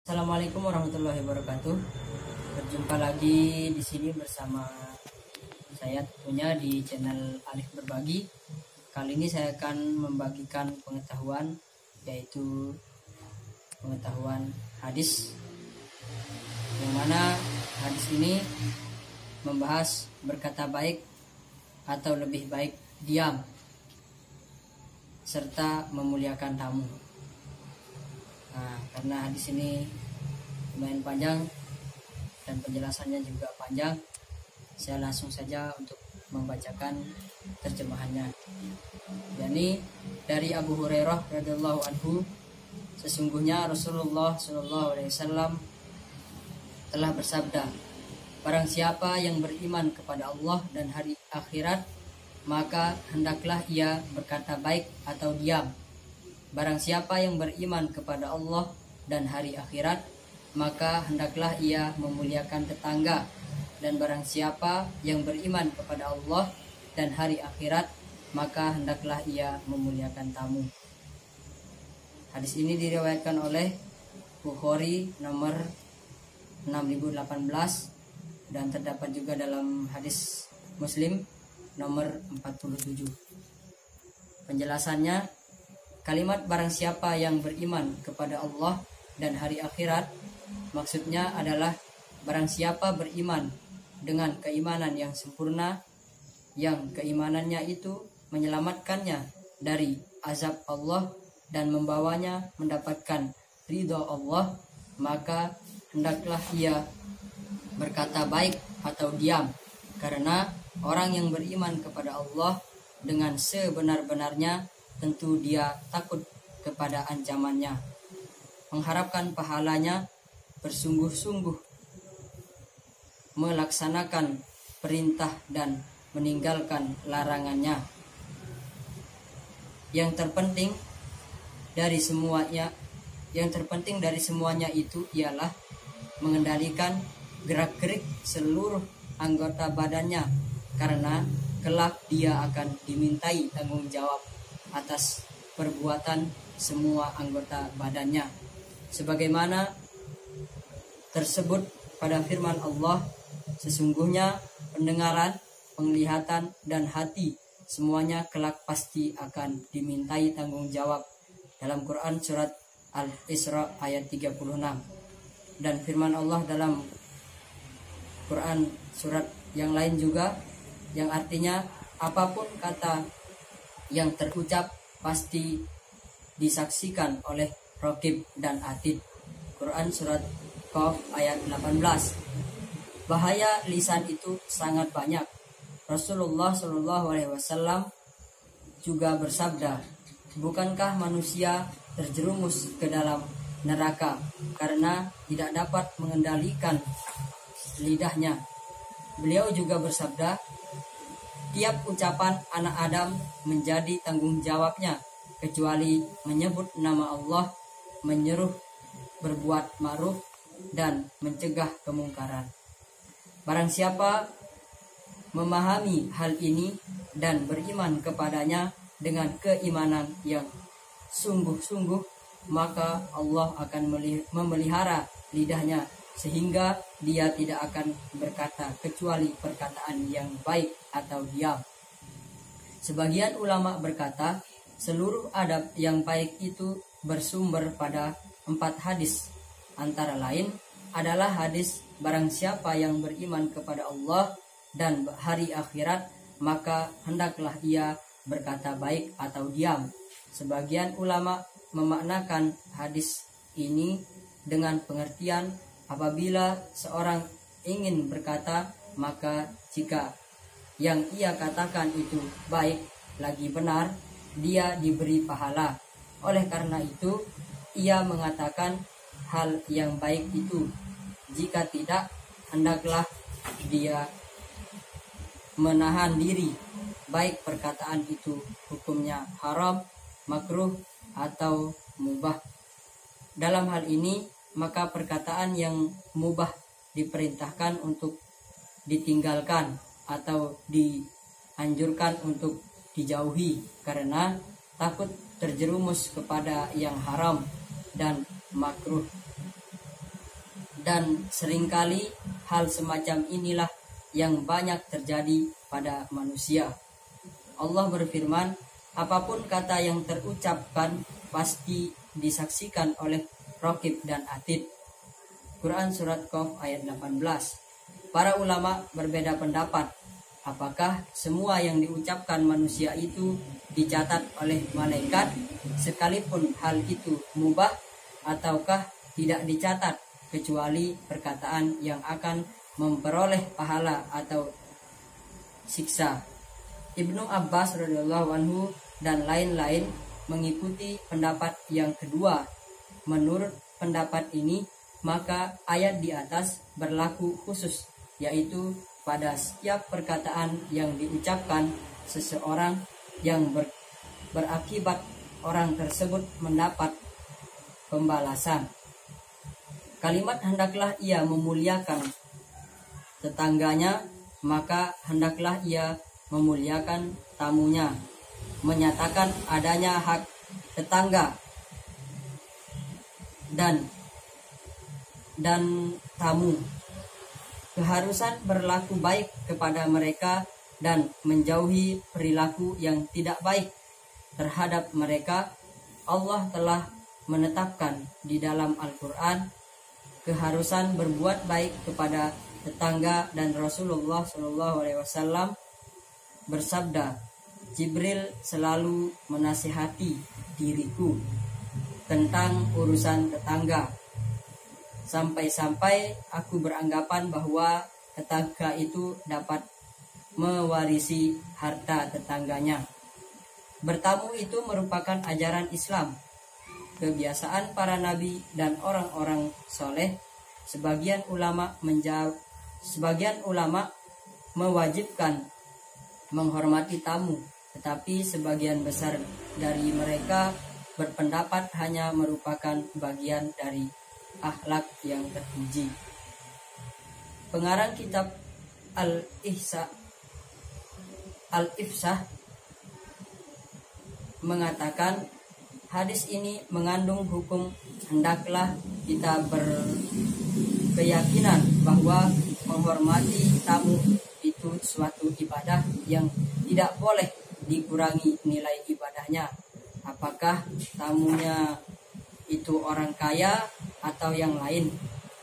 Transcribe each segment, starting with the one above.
Assalamualaikum warahmatullahi wabarakatuh. Berjumpa lagi di sini bersama saya tentunya di channel Alif Berbagi. Kali ini saya akan membagikan pengetahuan, yaitu pengetahuan hadis, yang mana hadis ini membahas berkata baik atau lebih baik diam, serta memuliakan tamu. Nah, karena hadis ini lumayan panjang dan penjelasannya juga panjang, saya langsung saja untuk membacakan terjemahannya. Yani dari Abu Hurairah radhiyallahu anhu, sesungguhnya Rasulullah Shallallahu alaihi wasallam telah bersabda, barang siapa yang beriman kepada Allah dan hari akhirat, maka hendaklah ia berkata baik atau diam. Barang siapa yang beriman kepada Allah dan hari akhirat, maka hendaklah ia memuliakan tetangga. Dan barang siapa yang beriman kepada Allah dan hari akhirat, maka hendaklah ia memuliakan tamu. Hadis ini diriwayatkan oleh Bukhari nomor 6018 dan terdapat juga dalam hadis Muslim nomor 47. Penjelasannya, kalimat barang siapa yang beriman kepada Allah dan hari akhirat maksudnya adalah barang siapa beriman dengan keimanan yang sempurna, yang keimanannya itu menyelamatkannya dari azab Allah dan membawanya mendapatkan ridha Allah, maka hendaklah ia berkata baik atau diam, karena orang yang beriman kepada Allah dengan sebenar-benarnya tentu dia takut kepada ancamannya, mengharapkan pahalanya, bersungguh-sungguh melaksanakan perintah dan meninggalkan larangannya. Yang terpenting dari semuanya itu ialah mengendalikan gerak-gerik seluruh anggota badannya, karena kelak dia akan dimintai tanggung jawab atas perbuatan semua anggota badannya, sebagaimana tersebut pada firman Allah, sesungguhnya pendengaran, penglihatan, dan hati semuanya kelak pasti akan dimintai tanggung jawab, dalam Quran surat Al-Isra ayat 36. Dan firman Allah dalam Quran surat yang lain juga, yang artinya apapun kata yang terucap pasti disaksikan oleh Raqib dan Atid. Quran surat Qaf ayat 18. Bahaya lisan itu sangat banyak. Rasulullah Shallallahu alaihi wasallam juga bersabda, bukankah manusia terjerumus ke dalam neraka karena tidak dapat mengendalikan lidahnya? Beliau juga bersabda, tiap ucapan anak Adam menjadi tanggung jawabnya, kecuali menyebut nama Allah, menyuruh berbuat ma'ruf, dan mencegah kemungkaran. Barang siapa memahami hal ini dan beriman kepadanya dengan keimanan yang sungguh-sungguh, maka Allah akan memelihara lidahnya sehingga dia tidak akan berkata kecuali perkataan yang baik atau diam. Sebagian ulama berkata, seluruh adab yang baik itu bersumber pada 4 hadis. Antara lain adalah hadis barang siapa yang beriman kepada Allah dan hari akhirat, maka hendaklah ia berkata baik atau diam. Sebagian ulama memaknakan hadis ini dengan pengertian, apabila seorang ingin berkata, maka jika yang ia katakan itu baik lagi benar, dia diberi pahala. Oleh karena itu, ia mengatakan hal yang baik itu. Jika tidak, hendaklah dia menahan diri, baik perkataan itu hukumnya haram, makruh, atau mubah. Dalam hal ini, maka perkataan yang mubah diperintahkan untuk ditinggalkan atau dianjurkan untuk dijauhi, karena takut terjerumus kepada yang haram dan makruh. Dan seringkali hal semacam inilah yang banyak terjadi pada manusia. Allah berfirman, apapun kata yang terucapkan pasti disaksikan oleh Raqib dan Atid. Quran Surat Qaf ayat 18. Para ulama berbeda pendapat, apakah semua yang diucapkan manusia itu dicatat oleh malaikat sekalipun hal itu mubah, ataukah tidak dicatat kecuali perkataan yang akan memperoleh pahala atau siksa. Ibnu Abbas radhiyallahu anhu dan lain-lain mengikuti pendapat yang kedua. Menurut pendapat ini, maka ayat di atas berlaku khusus, yaitu pada setiap perkataan yang diucapkan seseorang yang berakibat orang tersebut mendapat pembalasan. Kalimat hendaklah ia memuliakan tetangganya, maka hendaklah ia memuliakan tamunya, menyatakan adanya hak tetangga dan tamu. Keharusan berlaku baik kepada mereka dan menjauhi perilaku yang tidak baik terhadap mereka. Allah telah menetapkan di dalam Al-Quran keharusan berbuat baik kepada tetangga, dan Rasulullah SAW bersabda, Jibril selalu menasihati diriku tentang urusan tetangga, sampai-sampai aku beranggapan bahwa tetangga itu dapat mewarisi harta tetangganya. Bertamu itu merupakan ajaran Islam, kebiasaan para nabi dan orang-orang soleh. Sebagian ulama mewajibkan menghormati tamu, tetapi sebagian besar dari mereka berpendapat hanya merupakan bagian dari akhlak yang terpuji. Pengarang kitab Al-Ifsah mengatakan, hadis ini mengandung hukum hendaklah kita berkeyakinan bahwa menghormati tamu itu suatu ibadah yang tidak boleh dikurangi nilai ibadahnya. Apakah tamunya itu orang kaya atau yang lain.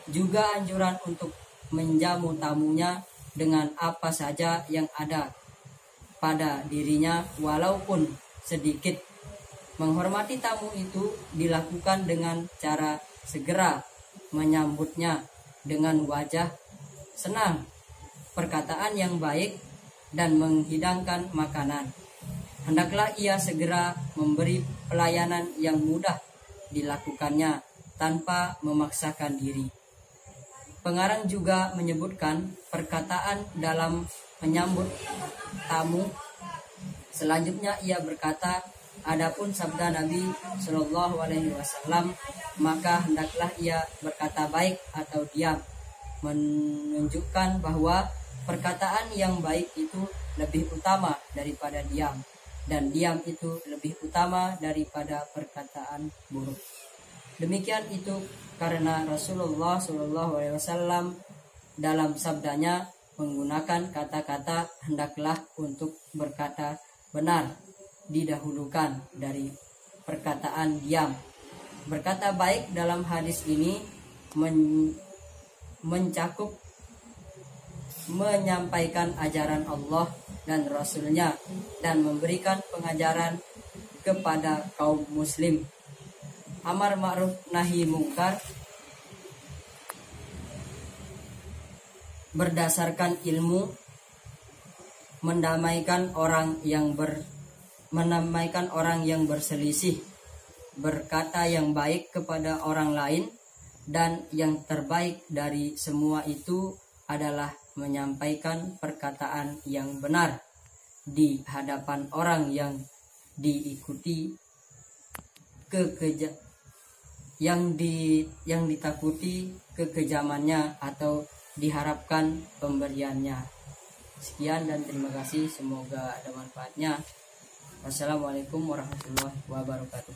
Juga anjuran untuk menjamu tamunya dengan apa saja yang ada pada dirinya walaupun sedikit. Menghormati tamu itu dilakukan dengan cara segera menyambutnya dengan wajah senang, perkataan yang baik, dan menghidangkan makanan. Hendaklah ia segera memberi pelayanan yang mudah dilakukannya tanpa memaksakan diri. Pengarang juga menyebutkan perkataan dalam menyambut tamu. Selanjutnya ia berkata, adapun sabda Nabi Shallallahu Alaihi Wasallam, maka hendaklah ia berkata baik atau diam, menunjukkan bahwa perkataan yang baik itu lebih utama daripada diam, dan diam itu lebih utama daripada perkataan buruk. Demikian itu karena Rasulullah Shallallahu Alaihi Wasallam dalam sabdanya menggunakan kata-kata hendaklah untuk berkata benar didahulukan dari perkataan diam. Berkata baik dalam hadis ini mencakup menyampaikan ajaran Allah dan Rasulnya dan memberikan pengajaran kepada kaum muslim, amar ma'ruf nahi mungkar berdasarkan ilmu, mendamaikan orang yang berselisih, berkata yang baik kepada orang lain, dan yang terbaik dari semua itu adalah menyampaikan perkataan yang benar di hadapan orang yang diikuti yang ditakuti kekejamannya atau diharapkan pemberiannya. Sekian dan terima kasih, semoga ada manfaatnya. Wassalamualaikum warahmatullahi wabarakatuh.